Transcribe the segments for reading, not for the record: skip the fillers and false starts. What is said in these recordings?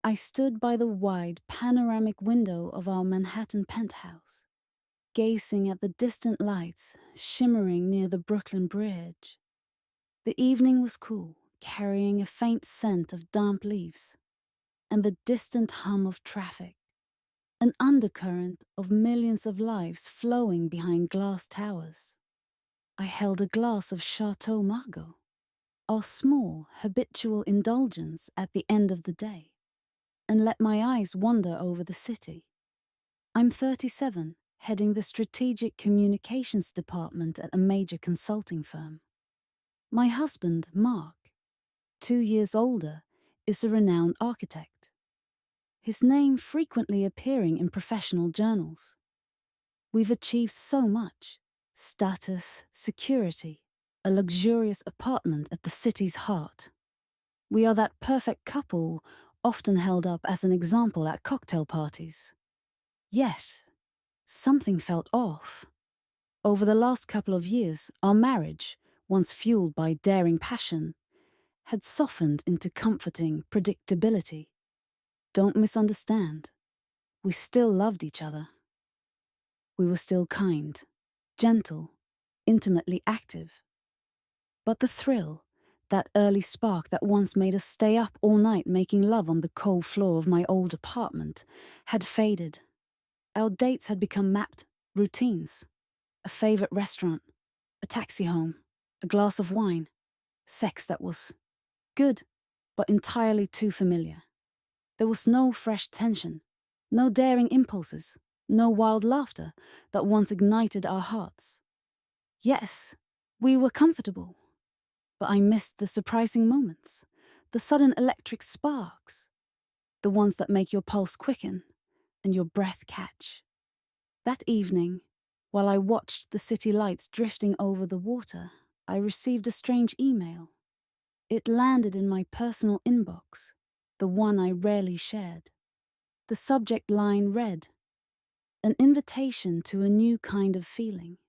I stood by the wide, panoramic window of our Manhattan penthouse, gazing at the distant lights shimmering near the Brooklyn Bridge. The evening was cool, carrying a faint scent of damp leaves, and the distant hum of traffic, an undercurrent of millions of lives flowing behind glass towers. I held a glass of Chateau Margaux, our small, habitual indulgence at the end of the day, and let my eyes wander over the city. I'm 37, heading the strategic communications department at a major consulting firm. My husband, Mark, 2 years older, is a renowned architect, his name frequently appearing in professional journals. We've achieved so much: status, security, a luxurious apartment at the city's heart. We are that perfect couple often held up as an example at cocktail parties. Yet, something felt off. Over the last couple of years, our marriage, once fueled by daring passion, had softened into comforting predictability. Don't misunderstand. We still loved each other. We were still kind, gentle, intimately active. But the thrill, that early spark that once made us stay up all night making love on the cold floor of my old apartment, had faded. Our dates had become mapped routines: a favorite restaurant, a taxi home, a glass of wine, sex that was good, but entirely too familiar. There was no fresh tension, no daring impulses, no wild laughter that once ignited our hearts. Yes, we were comfortable, but I missed the surprising moments, the sudden electric sparks, the ones that make your pulse quicken and your breath catch. That evening, while I watched the city lights drifting over the water, I received a strange email. It landed in my personal inbox, the one I rarely shared. The subject line read, "An invitation to a new kind of feeling."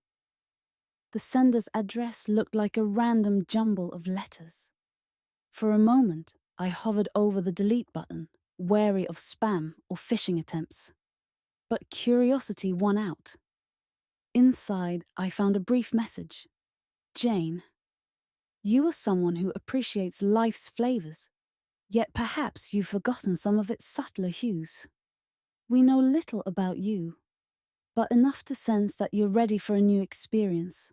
The sender's address looked like a random jumble of letters. For a moment, I hovered over the delete button, wary of spam or phishing attempts. But curiosity won out. Inside, I found a brief message. "Jane, you are someone who appreciates life's flavors, yet perhaps you've forgotten some of its subtler hues. We know little about you, but enough to sense that you're ready for a new experience.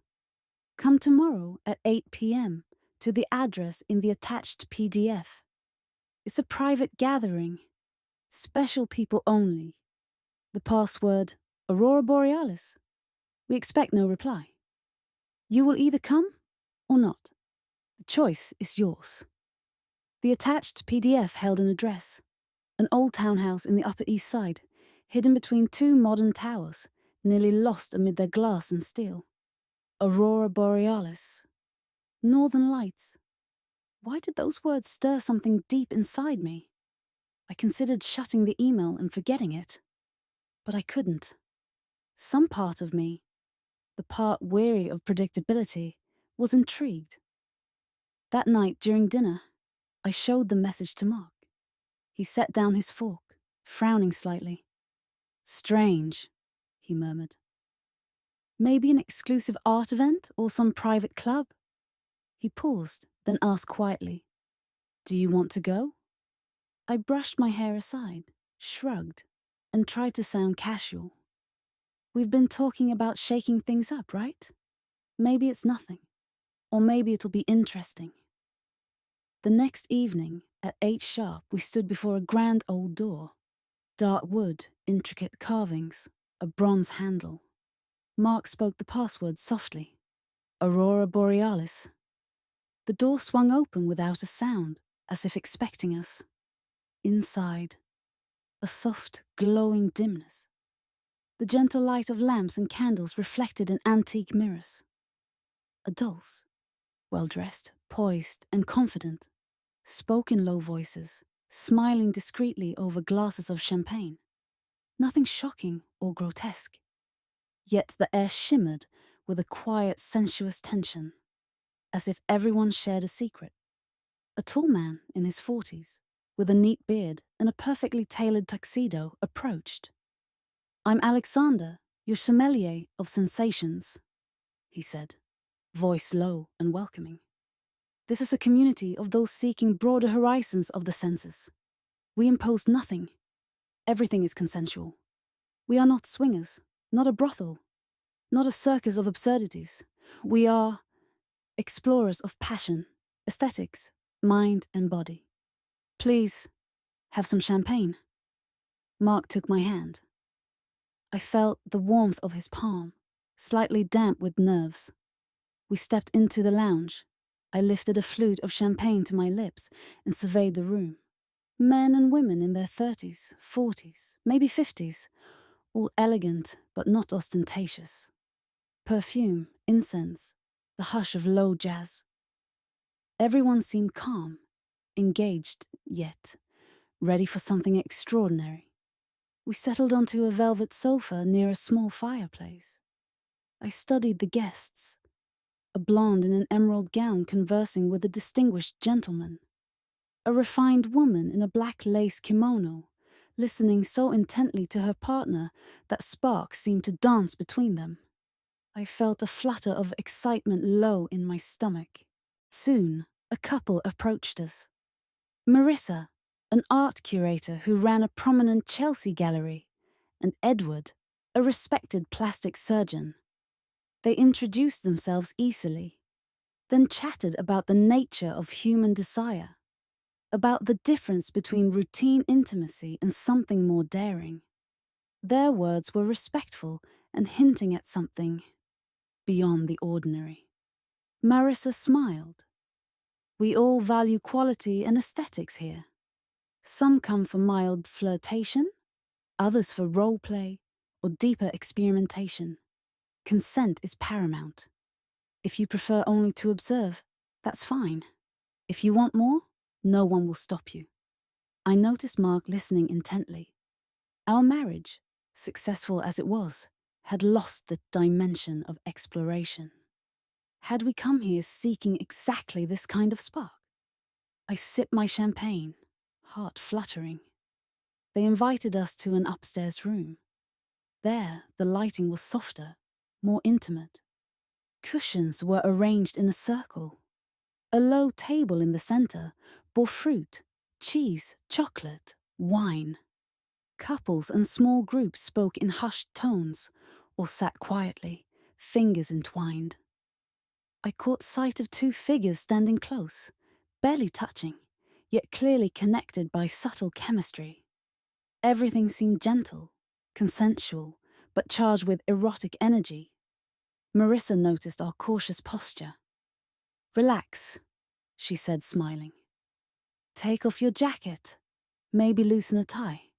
Come tomorrow at 8 p.m. to the address in the attached PDF. It's a private gathering, special people only. The password, Aurora Borealis. We expect no reply. You will either come or not. The choice is yours." The attached PDF held an address: an old townhouse in the Upper East Side, hidden between two modern towers, nearly lost amid their glass and steel. Aurora Borealis. Northern Lights. Why did those words stir something deep inside me? I considered shutting the email and forgetting it, but I couldn't. Some part of me, the part weary of predictability, was intrigued. That night during dinner, I showed the message to Mark. He set down his fork, frowning slightly. "Strange," he murmured. "Maybe an exclusive art event or some private club?" He paused, then asked quietly, "Do you want to go?" I brushed my hair aside, shrugged, and tried to sound casual. "We've been talking about shaking things up, right? Maybe it's nothing, or maybe it'll be interesting." The next evening, at 8 sharp, we stood before a grand old door. Dark wood, intricate carvings, a bronze handle. Mark spoke the password softly. "Aurora Borealis." The door swung open without a sound, as if expecting us. Inside, a soft, glowing dimness. The gentle light of lamps and candles reflected in antique mirrors. Adults, well-dressed, poised, and confident, spoke in low voices, smiling discreetly over glasses of champagne. Nothing shocking or grotesque. Yet the air shimmered with a quiet, sensuous tension, as if everyone shared a secret. A tall man in his 40s, with a neat beard and a perfectly tailored tuxedo, approached. "I'm Alexander, your sommelier of sensations," he said, voice low and welcoming. "This is a community of those seeking broader horizons of the senses. We impose nothing. Everything is consensual. We are not swingers, not a brothel, not a circus of absurdities. We are explorers of passion, aesthetics, mind and body. Please, have some champagne." Mark took my hand. I felt the warmth of his palm, slightly damp with nerves. We stepped into the lounge. I lifted a flute of champagne to my lips and surveyed the room. Men and women in their 30s, 40s, maybe 50s, all elegant but not ostentatious. Perfume, incense, the hush of low jazz. Everyone seemed calm, engaged yet ready for something extraordinary. We settled onto a velvet sofa near a small fireplace. I studied the guests, a blonde in an emerald gown conversing with a distinguished gentleman, a refined woman in a black lace kimono, listening so intently to her partner that sparks seemed to dance between them. I felt a flutter of excitement low in my stomach. Soon, a couple approached us. Marissa, an art curator who ran a prominent Chelsea gallery, and Edward, a respected plastic surgeon. They introduced themselves easily, then chatted about the nature of human desire, about the difference between routine intimacy and something more daring. Their words were respectful and hinting at something beyond the ordinary. Marissa smiled. "We all value quality and aesthetics here. Some come for mild flirtation, others for role play or deeper experimentation. Consent is paramount. If you prefer only to observe, that's fine. If you want more, no one will stop you." I noticed Mark listening intently. Our marriage, successful as it was, had lost the dimension of exploration. Had we come here seeking exactly this kind of spark? I sipped my champagne, heart fluttering. They invited us to an upstairs room. There, the lighting was softer, more intimate. Cushions were arranged in a circle. A low table in the center bore fruit, cheese, chocolate, wine. Couples and small groups spoke in hushed tones or sat quietly, fingers entwined. I caught sight of two figures standing close, barely touching, yet clearly connected by subtle chemistry. Everything seemed gentle, consensual, but charged with erotic energy. Marissa noticed our cautious posture. "Relax," she said, smiling. "Take off your jacket. Maybe loosen a tie.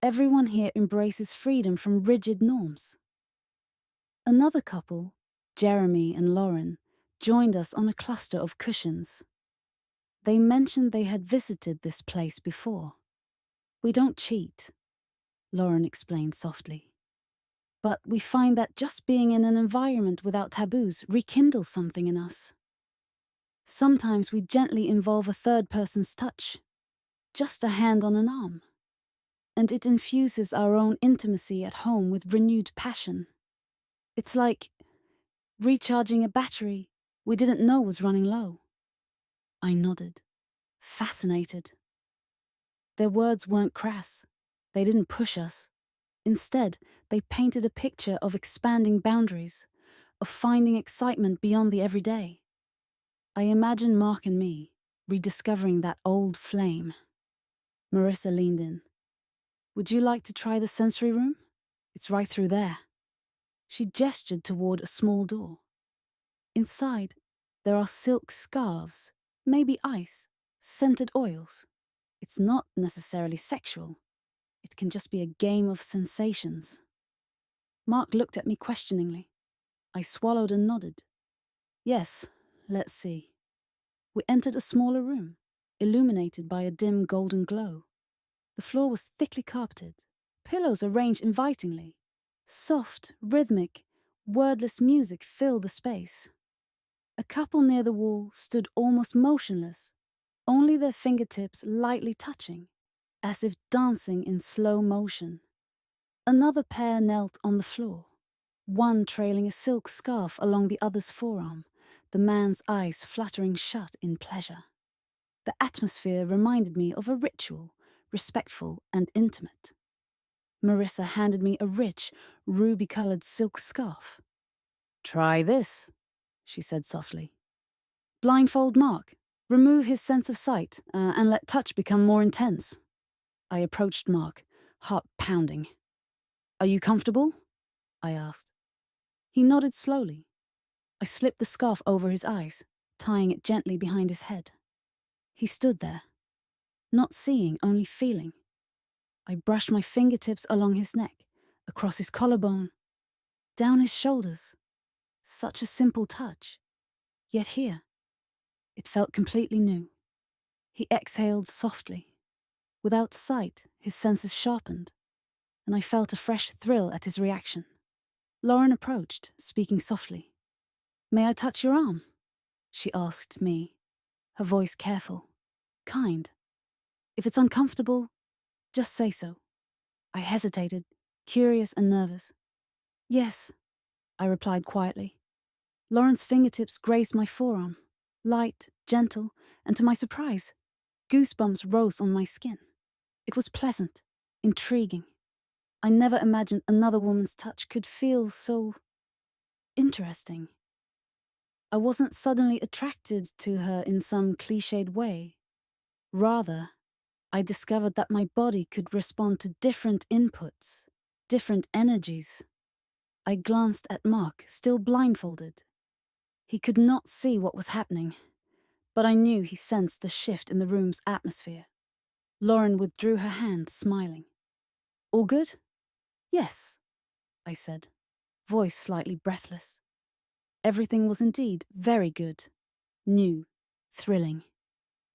Everyone here embraces freedom from rigid norms." Another couple, Jeremy and Lauren, joined us on a cluster of cushions. They mentioned they had visited this place before. "We don't cheat," Lauren explained softly. "But we find that just being in an environment without taboos rekindles something in us. Sometimes we gently involve a third person's touch, just a hand on an arm, and it infuses our own intimacy at home with renewed passion. It's like recharging a battery we didn't know was running low." I nodded, fascinated. Their words weren't crass. They didn't push us. Instead, they painted a picture of expanding boundaries, of finding excitement beyond the everyday. I imagined Mark and me rediscovering that old flame. Marissa leaned in. "Would you like to try the sensory room? It's right through there." She gestured toward a small door. Inside, there are silk scarves, maybe ice, scented oils. It's not necessarily sexual. It can just be a game of sensations. Mark looked at me questioningly. I swallowed and nodded. "Yes, let's see." We entered a smaller room, illuminated by a dim golden glow. The floor was thickly carpeted, pillows arranged invitingly. Soft, rhythmic, wordless music filled the space. A couple near the wall stood almost motionless, only their fingertips lightly touching, as if dancing in slow motion. Another pair knelt on the floor, one trailing a silk scarf along the other's forearm, the man's eyes fluttering shut in pleasure. The atmosphere reminded me of a ritual, respectful and intimate. Marissa handed me a rich, ruby-colored silk scarf. "Try this," she said softly. "Blindfold Mark. Remove his sense of sight and let touch become more intense." I approached Mark, heart pounding. "Are you comfortable?" I asked. He nodded slowly. I slipped the scarf over his eyes, tying it gently behind his head. He stood there, not seeing, only feeling. I brushed my fingertips along his neck, across his collarbone, down his shoulders. Such a simple touch. Yet here, it felt completely new. He exhaled softly. Without sight, his senses sharpened, and I felt a fresh thrill at his reaction. Lauren approached, speaking softly. "May I touch your arm?" she asked me, her voice careful, kind. "If it's uncomfortable, just say so." I hesitated, curious and nervous. "Yes," I replied quietly. Lauren's fingertips grazed my forearm, light, gentle, and to my surprise, goosebumps rose on my skin. It was pleasant, intriguing. I never imagined another woman's touch could feel so interesting. I wasn't suddenly attracted to her in some cliched way. Rather, I discovered that my body could respond to different inputs, different energies. I glanced at Mark, still blindfolded. He could not see what was happening, but I knew he sensed the shift in the room's atmosphere. Lauren withdrew her hand, smiling. "All good?" "Yes," I said, voice slightly breathless. Everything was indeed very good, new, thrilling.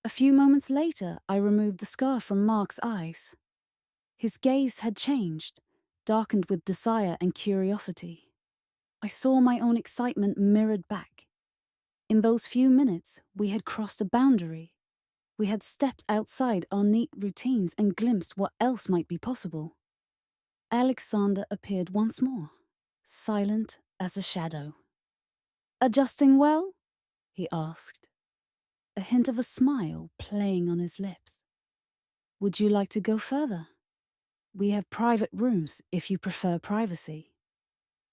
A few moments later, I removed the scarf from Mark's eyes. His gaze had changed, darkened with desire and curiosity. I saw my own excitement mirrored back. In those few minutes, we had crossed a boundary. We had stepped outside our neat routines and glimpsed what else might be possible. Alexander appeared once more, silent as a shadow. "Adjusting well?" he asked, a hint of a smile playing on his lips. "Would you like to go further? We have private rooms if you prefer privacy.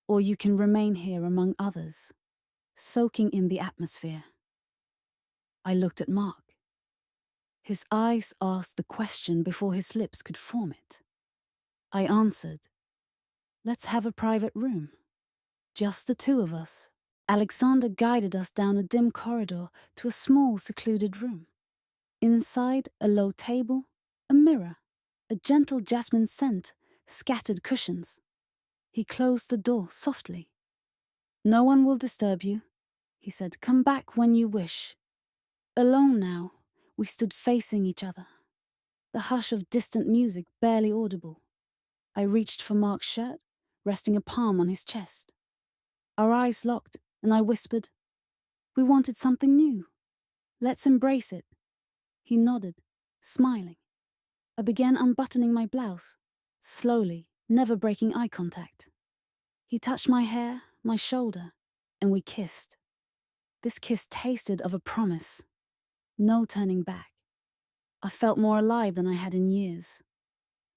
Or you can remain here among others, soaking in the atmosphere." I looked at Mark. His eyes asked the question before his lips could form it. I answered, "Let's have a private room. Just the two of us." Alexander guided us down a dim corridor to a small, secluded room. Inside, a low table, a mirror, a gentle jasmine scent, scattered cushions. He closed the door softly. "No one will disturb you," he said. "Come back when you wish." Alone now, we stood facing each other, the hush of distant music barely audible. I reached for Mark's shirt, resting a palm on his chest. Our eyes locked, and I whispered, "We wanted something new. Let's embrace it." He nodded, smiling. I began unbuttoning my blouse, slowly, never breaking eye contact. He touched my hair, my shoulder, and we kissed. This kiss tasted of a promise. No turning back. I felt more alive than I had in years.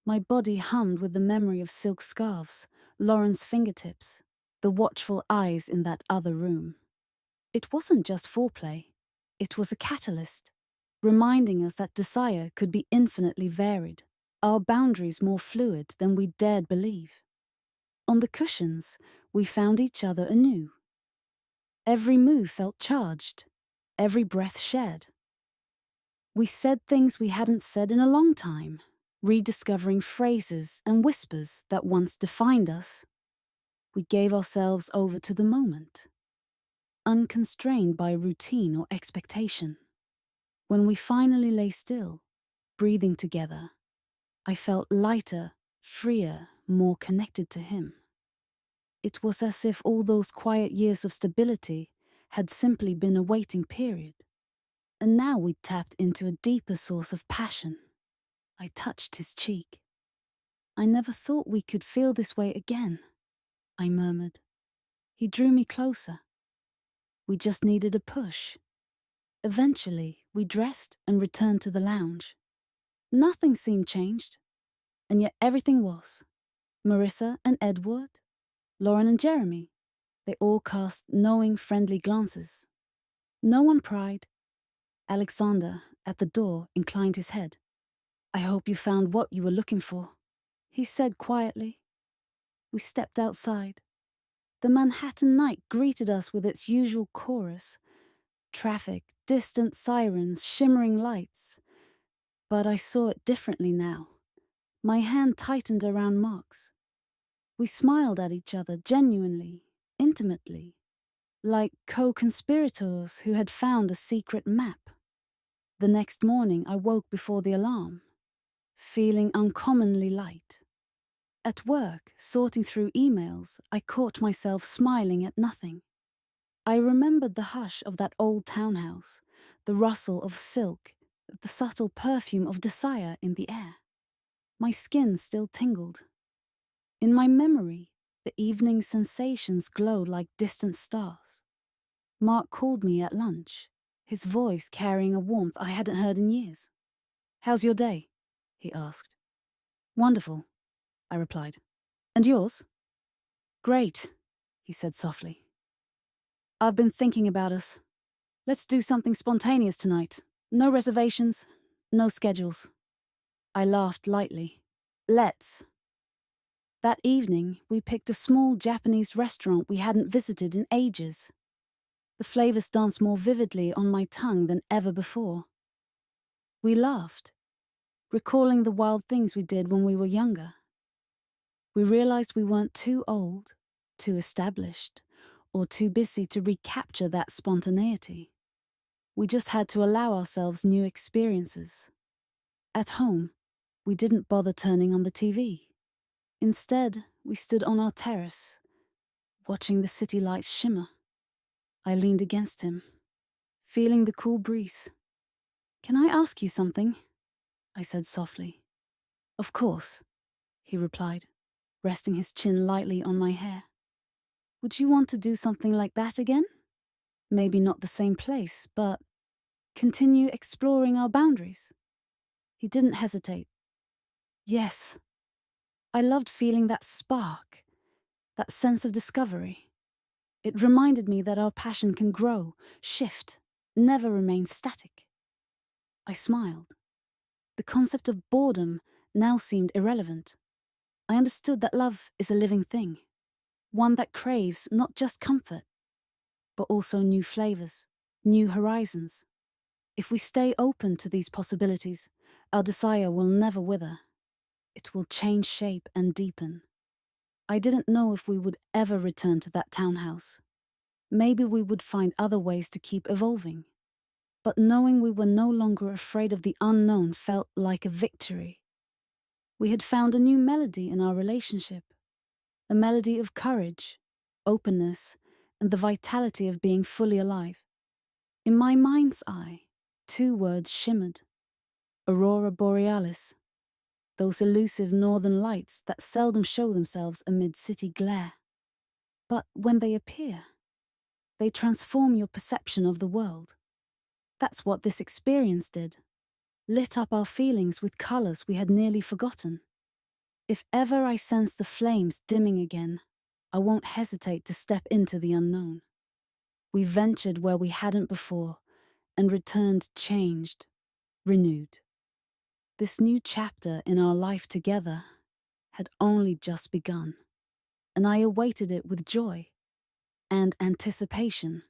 My body hummed with the memory of silk scarves, Lauren's fingertips, the watchful eyes in that other room. It wasn't just foreplay. It was a catalyst, reminding us that desire could be infinitely varied, our boundaries more fluid than we dared believe. On the cushions, we found each other anew. Every move felt charged, every breath shared. We said things we hadn't said in a long time, rediscovering phrases and whispers that once defined us. We gave ourselves over to the moment, unconstrained by routine or expectation. When we finally lay still, breathing together, I felt lighter, freer, more connected to him. It was as if all those quiet years of stability had simply been a waiting period. and now we'd tapped into a deeper source of passion. I touched his cheek. "I never thought we could feel this way again," I murmured. He drew me closer. We just needed a push. Eventually, we dressed and returned to the lounge. Nothing seemed changed, and yet everything was. Marissa and Edward, Lauren and Jeremy, they all cast knowing, friendly glances. No one pried. Alexander, at the door, inclined his head. "I hope you found what you were looking for," he said quietly. We stepped outside. The Manhattan night greeted us with its usual chorus. Traffic, distant sirens, shimmering lights. But I saw it differently now. My hand tightened around Mark's. We smiled at each other genuinely, intimately, like co-conspirators who had found a secret map. The next morning I woke before the alarm, feeling uncommonly light. At work, sorting through emails, I caught myself smiling at nothing. I remembered the hush of that old townhouse, the rustle of silk, the subtle perfume of desire in the air. My skin still tingled. In my memory, the evening sensations glowed like distant stars. Mark called me at lunch, his voice carrying a warmth I hadn't heard in years. "How's your day?" he asked. "Wonderful," I replied. "And yours?" "Great," he said softly. "I've been thinking about us. Let's do something spontaneous tonight. No reservations, no schedules." I laughed lightly. "Let's." That evening, we picked a small Japanese restaurant we hadn't visited in ages. The flavors danced more vividly on my tongue than ever before. We laughed, recalling the wild things we did when we were younger. We realized we weren't too old, too established, or too busy to recapture that spontaneity. We just had to allow ourselves new experiences. At home, we didn't bother turning on the TV. Instead, we stood on our terrace, watching the city lights shimmer. I leaned against him, feeling the cool breeze. "Can I ask you something?" I said softly. "Of course," he replied, resting his chin lightly on my hair. "Would you want to do something like that again? Maybe not the same place, but continue exploring our boundaries?" He didn't hesitate. "Yes." I loved feeling that spark, that sense of discovery. It reminded me that our passion can grow, shift, never remain static. I smiled. The concept of boredom now seemed irrelevant. I understood that love is a living thing, one that craves not just comfort, but also new flavors, new horizons. If we stay open to these possibilities, our desire will never wither. It will change shape and deepen. I didn't know if we would ever return to that townhouse. Maybe we would find other ways to keep evolving. But knowing we were no longer afraid of the unknown felt like a victory. We had found a new melody in our relationship, a melody of courage, openness, and the vitality of being fully alive. In my mind's eye, two words shimmered: Aurora Borealis. Those elusive northern lights that seldom show themselves amid city glare. But when they appear, they transform your perception of the world. That's what this experience did. Lit up our feelings with colors we had nearly forgotten. If ever I sense the flames dimming again, I won't hesitate to step into the unknown. We ventured where we hadn't before and returned changed, renewed. This new chapter in our life together had only just begun, and I awaited it with joy and anticipation.